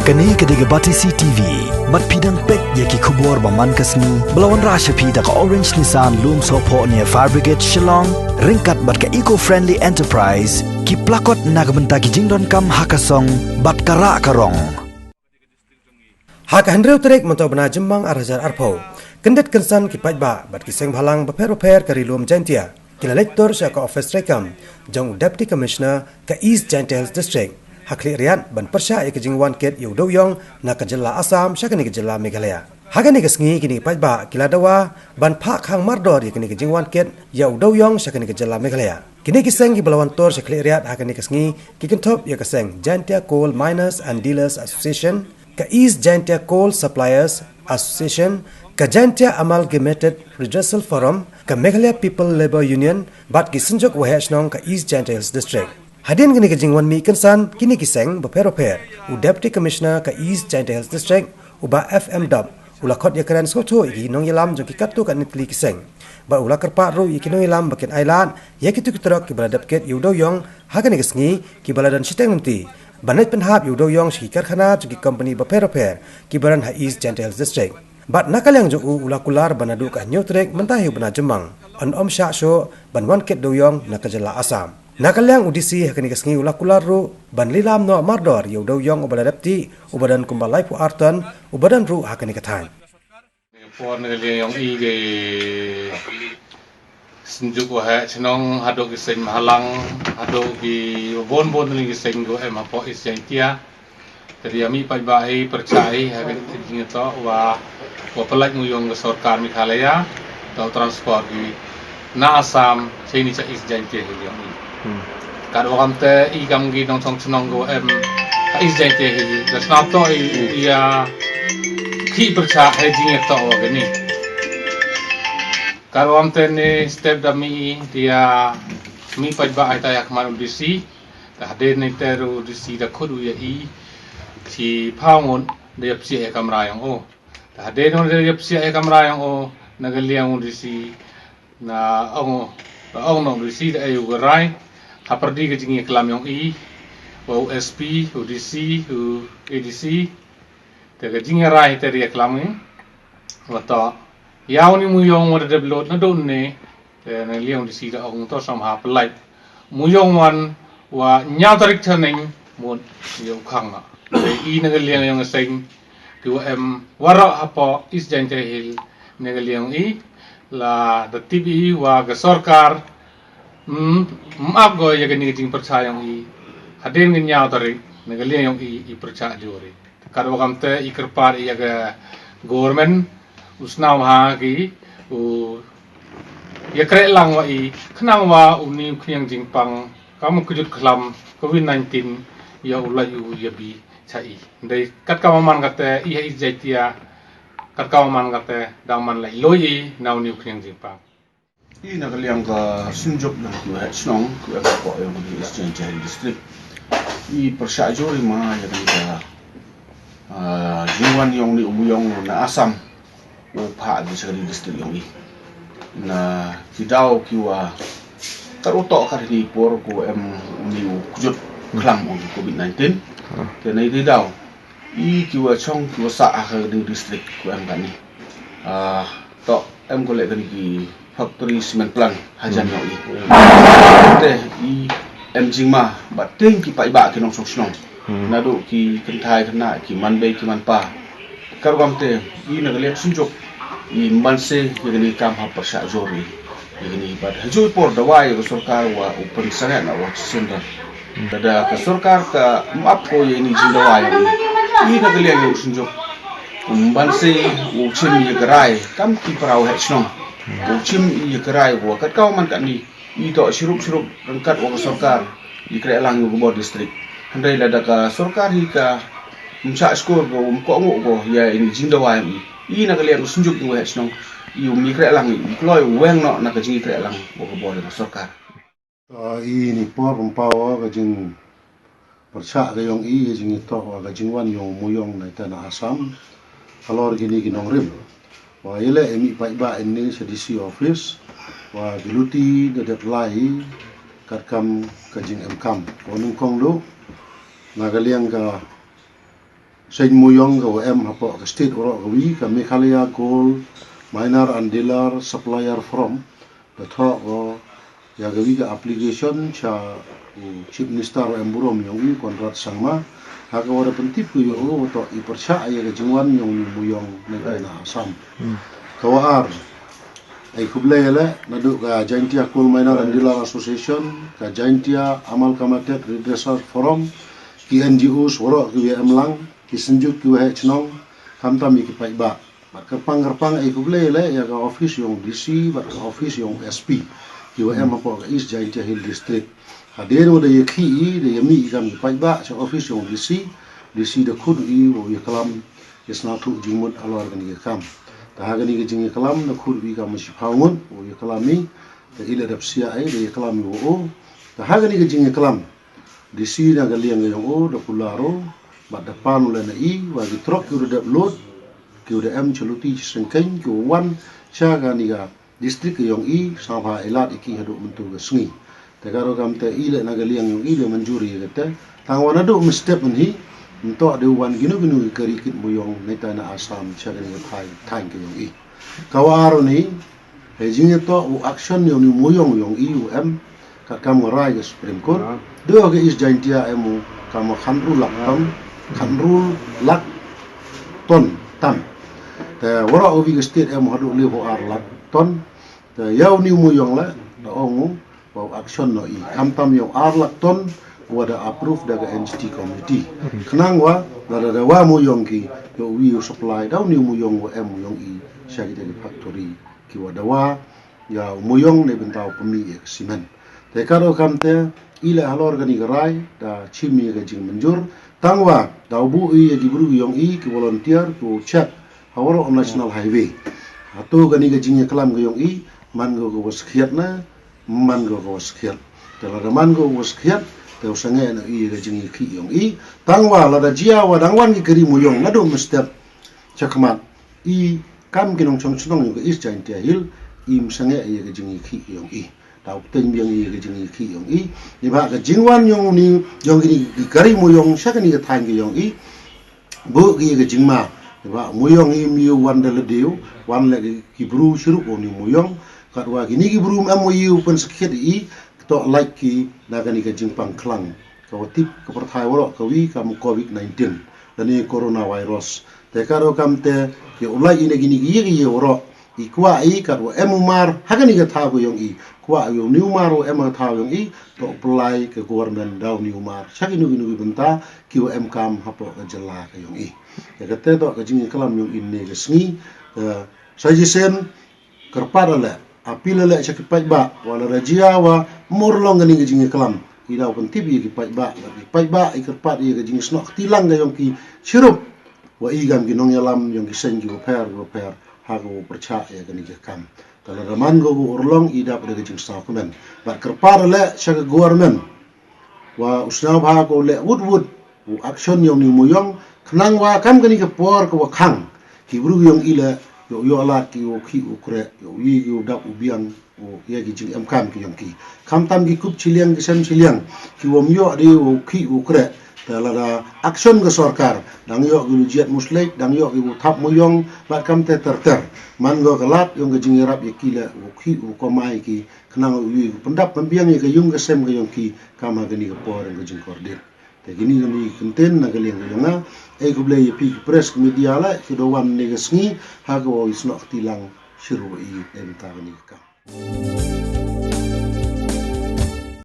Kani kediga Batisi TV, mat pidang pek yaki kubur baman kasni, belawan rasha pida ka Orange Nissan Loom Sopo near Fire Brigade Shillong, ringkat bat ka eco-friendly enterprise, ki plakot nagbenta ki jingdon kam hakasong, bat kara karong. Hak handreu trek mentau bena jembang arhajar arpau. Kendet kensan ki pajba bat kiseng bhalang beper-beper kari luam jantia. Kila lektor syaka office rekam, jong Deputy Commissioner ka East Jantia Hills District. Hakli rian ban persya ke jingwan ket yu doyong na ka jilla Assam syakani ke jilla Meghalaya. Hagani ke sngi kini pajba kila dawa ban phak hang mardor kini ke jingwan ket yu doyong syakani ke jilla Meghalaya. Kini kiseng ki belawan tor syakli riat hagani ke sngi ki kentop ya keseng Jantia Coal Miners and Dealers Association, ka East Jantia Coal Suppliers Association, ka Jantia Amalgamated Redressal Forum, ka Meghalaya People Labour Union, bat ki senjok wahasnong ka East Jantia Hills District. Hadin kini ke jingwan mi kensan kini kiseng beper-beper u Deputy Commissioner ka East Jantia Hills District uba FM Dub ula khot ya keren soto iki nong yalam jong ki katu kan nitli kiseng ba ula kerpa ru iki nong yalam bakin ailan ya kitu kitrok ki baladap ket yu doyong hagani kesngi ki baladan siteng nanti banat penhap yu doyong si karkhana jong ki company beper-beper ki baran ha East Jantia Hills District bat nakalang jo ula kular banadu ka nyotrek mentahi bena jemang an om sha sho banwan ket doyong na kajala Assam. Nakalang udisi hakani kasngi ula kularu ban lilam no mardor yu doyong ubaladapti ubadan kumbalai pu artan ubadan ru hakani kathan. Por ngali yang ige senjuk wah senong hadok kiseng mahalang hadok di bon ni kiseng go em apo isyantia. Jadi kami pajbai percaya hakani tinggal wah pelaj nguyong sorkar Meghalaya atau transport di na Assam sini cak isyantia hiliang. Kalau orang te ikam gi nong song senong go em isyantia hili. Das nato ia ki percaya hedging itu gini. Kalau amte ni step dami dia mi pajba ai tayak man udisi, dah de ni teru udisi dah kudu ya i si paungun dia psi kamera yang dah de no dia psi kamera yang nagaliang udisi na no udisi dah ayu gerai haperdi ke jingi kelam yang i USP udisi ADC Tega jinga rai teri aklami, wata yau ni muyong wada develop na don ne, na liang di sida ong to somehow pelai, muyong wan wa nyau tarik turning mun yau kang na, i naga liang yang sing tu wara apa East Jantia Hill naga liang i la the TV wa ga sorkar, maaf go ya gani jing percaya yang i, hadin ngin nyau tarik naga liang yang i percaya jori. Kalau kamu te ikerpar iya ke government usnau ha ki ya kere lang wa i kenang wa uni knyang jingpang kamu kujut kelam COVID-19 ya ulai ya bi chai dai kat kamaman kate iya izaitia kat kamaman kate dangman lai loi nau ni knyang jingpang i na kaliang ka sunjok na ku ha snong ku ko yang di Jantia District i persajori ma ya ka jiwan yang ni umuyong na Assam upha di sekali district yang ni na kidau kiwa karuto kar ni por ko ni kujut klam on COVID-19 kenai kidau i kiwa chong kiwa sa di district ko kan ni to ko le kan ki factory cement plant hajan yang i te i jingma bateng ki pai ba ki nong sok nado ki kentai kena ki manbei ki manpa karwam te i nagalek sunjok i manse yagani kam ha persya jori yagani bad hajui por dawai ko sarkar wa upon sangat na wa senda tada ka sarkar ka map ko yani jindawai i nagalek yo sunjok manse u chim ye garai kam ki parau ha snong u chim ye garai wa kat kaw man kan ni i to sirup rangkat wa sarkar i kre lang go district Handai lada ka sorkar hika mcha skor go ko ngo go ya ini jingdawa i na kalian sunjuk ni wes nong i mi kre lang i kloi weng no na ka jingi kre lang go bo na sorkar i ni por pawa ka jing percha ga yong i jing to ga jingwan yong muyong na tana Assam kalor gini ginong rim wa ile emi pai ba ini sedisi office wa diluti da deplai katkam ka jing kam ko nung kong lu nagaliang ka Sain muyong ka em hapo ka state oro ka wi ka Meghalaya Gold Miner and Dealer Supplier from the thok ko ya ka wi ka application cha Chief Minister em burom yong wi Conrad Sangma ha ka wara pentip ku yo to I persya ya ka jingwan yong muyong na Assam kawar ay kublay le nadu ka Jaintia Coal Miner and Dealer Association ka Jaintia Amal Kamatet Redressal Forum ki NGOs waro ki emlang ki senjuk ki wahe chnong kamtam ki paiba kerpang ay kublay le ya ka office yung DC ba ka office yung SP ki wahe mapo ka East Jaintia Hill District hadir mo da yaki de yami kam ki paiba sa office yung DC da khud wo yakalam yasna thu jingmut alwar kan ki kam ta gani ki jingi kalam na khud bi kam shi phaungun wo yakalami ta ila dapsia ai de yakalami wo ta gani ki jingi kalam DC na galiang yung o da pularo ba da panu le na I wa ki trok ki da load ki da em chaluti sengkeng ki wan cha gani ga district yung I sabha elat iki hadu mentu ga sngi te garo kam te I le na galiang yung I de manjuri ga te tang wana do step ni nto de wan ginu kari kit mo yung neta na Assam cha gani ga thai ki yung I kawaro ni he jingi to action yung ni mo yung I em ka kam ngarai ga Supreme Court dua ke East Jaintia emu kama khanrul lak ton tam te wara obi ke state emu hadu levo ar lak ton te yau ni mu yong la da ongu wa action no I kam tam yong ar lak ton wada approve daga NGT committee khnang wa da wa mu yong ki yo wi supply dau ni mu yong wa emu yong I shagi de factory ki wada wa ya mu yong ne bentau pemi simen te karo kam te ila halor gani garai da chimi ga jing menjur tangwa da ubu I gi buru yong I ki volunteer to check hawaro on national highway hatu gani ga jing kalam ga yong I man go waskhiat na man go waskhiat te la man go waskhiat te usange na I ga jing ki yong I tangwa la da jia wa dangwan gi kari mu yong nadu mestep chakmat I kam kinong chong chong ga East Jaintia Hill im sange I ga jing ki yong I tau ten biang I ga jing ki yong I ni ba ga jingwan yong ni yong ni kari mu yong sa ni ga thang ki yong I bu gi ga jingma ni ba mu yong I mi wan de le deu wan le ki bru shuru ko ni mu yong kat wa gi ni gi bru am mu yu pen sakhet I to like ki na ga ni ga jingpang klang ka tip ka perthai woro ka wi ka mu COVID-19 dan ni coronavirus te karo kam te ki ulai ine gi ni gi woro I kwa I kat wa emumar hagani ga thago yong I kwa yo new maro ema thago yong I to apply ke government daw new mar chagi nu benta ki wa em kam hapo ga jala ka yong I ya ka te to ka jing kalam yong inne ga sngi sajisen karpada le apila le chaki pajba wala rajia wa morlong ga ni ga jing kalam I daw pen tibi ki pajba I karpad I ga jing snok tilang ga yong ki sirup wa I gam gi nong yalam yong ki sen gi per hago percaya gani ke kam kalau raman go urlong ida pada jing sta komen ba kerpar le sha government wa usna ba go le wood action yong ni muyong khnang wa kam gani ke por ko khang ki bru yong ila yo ala ki o ki ukre yo wi yo da ubiang o ye gi jing am kam ki yong ki kam tam gi kup chiliang gi sem chiliang ki wom yo de o ki ukre Dalam action ke sorkar, dang yo gulu jiat muslek, dang yo ibu tap muyong, bat kam te ter, man go kelap, yung ke jingirap ye kila, uki ukomai ki, kenang ui pendap pembiang ye ke yung ke sem ke yung ki, kama geni ke por yang ke jingkordir. Te gini gani kenten na galiang ke yonga, ku blay ye pi press ke media la, ke dowan ne ke sngi, ha ko isnok tilang shiru i emta gani ke kam.